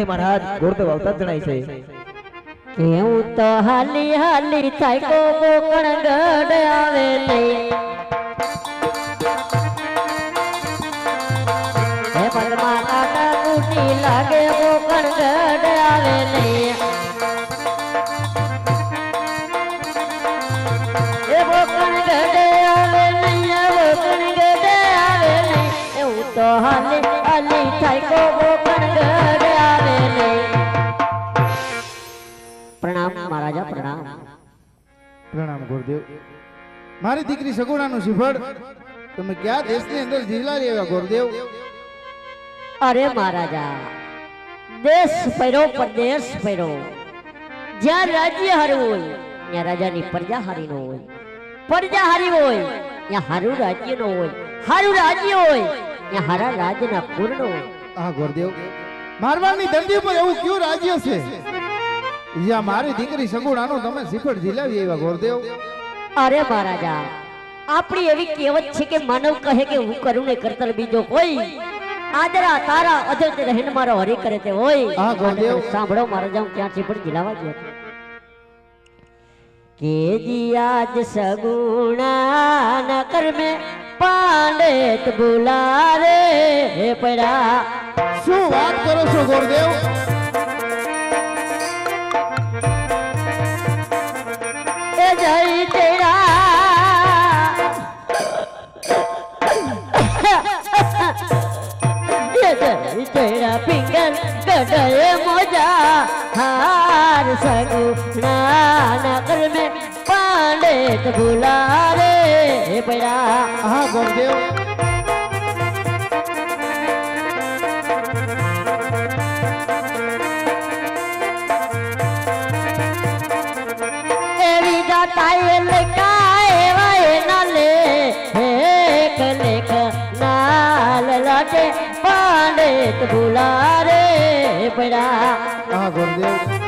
હે મહારાજ ગુરુદેવ અવતાર જણાય છે કેવું તો હાલી હાલી થાય કો કોકણ ગઢ આવે નહીં હે પદ્મા કાટા કુટી લાગે કોકણ ગઢ આવે નહીં એ કોકણ ગઢ આવે નહીં કોકણ ગઢ આવે નહીં એવું તો હાલી હાલી થાય કો કોકણ ગઢ આવે નહીં प्रणाम महाराजा प्रणाम प्रणाम गुरुदेव मारी दीकरी सगुणाનું શિફળ તમે ક્યાં દેશની અંદર જિલ્લા લેવા ગુરુદેવ अरे महाराजा देश पैरो प्रदेश पैरो જ્યાં રાજ્ય હારું હોય ત્યાં રાજાની પ્રજા હારી નો હોય પ્રજા હારી હોય ત્યાં હારું રાજ્ય નો હોય હારું રાજ્ય હોય ત્યાં હારા રાજ્યના પૂર્ણ હોય હા ગુરુદેવ મારવાડની ધરતી પર એવું કયું રાજ્ય છે જ્યાં મારી દીકરી સગુણાનો તમે શિફળ ઝીલાવી આવ્યા ગુરુદેવ અરે મહારાજા આપણી એવી કહેવત છે કે માનવ કહે કે હું કરું ને કરતર બીજો કોઈ આદરા તારા અજત રહેન મારો હરી કરે તે હોય હા ગુરુદેવ સાંભળો મહારાજા હું ક્યાં શિફળ ઝીલાવા ગયો કે દિયાજ સગુણા ન કર મે પાંડેત બુલારે પડા શું વાત કરો છો ગુરુદેવ જય તેરા જય તેરા પિંગલ ગડે મોજા હાર સગુણા નગર મે પાંડેત બુલારે પડા હા ગુરુદેવ ताये लकाए वाए नाले एक लेख नाल लाटे पांडेत बुलारे पड़ा હા ગુરુદેવ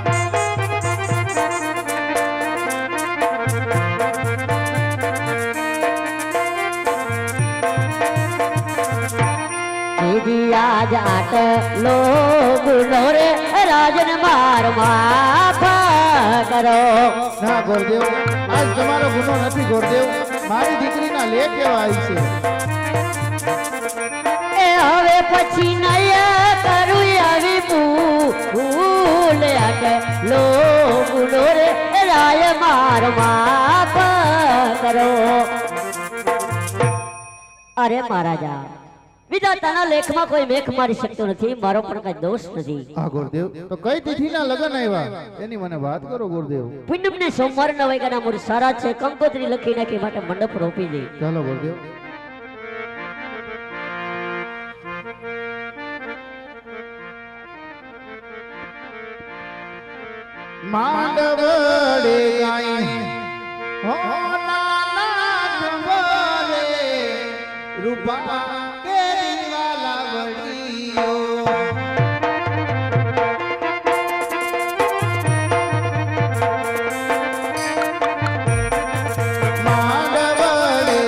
दीदी आज आट लोग रे राजन मार माफा करो ના ગુરુદેવ આજ તમારો ગુનો નથી ગુરુદેવ મારી દીકરીના લેખ એવા આવી છે એ હવે પછી નયા કરું આવી ભૂલ આટ લોગ રે રાય માર માફ કરો અરે મહારાજા વિધાતાના લેખમાં કોઈ મેખ મારી શકતો નથી મારો પણ કઈ દોષ નથી હા ગુરુદેવ તો કઈ તિથિના લગન આવ્યા એની મને વાત કરો ગુરુદેવ પૂનમ ને સોમવાર ના વાગ્યાના મૂળ સારા છે કંકોત્રી લખી નાખી માટે મંડપ રોપી દે ચાલો ગુરુદેવ માંડવડે ગાય હો નાના જંગલે રૂપા કેરી વાલા વડીઓ માંડવડે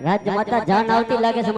રાજમાતા જાન આવતી લાગે છે.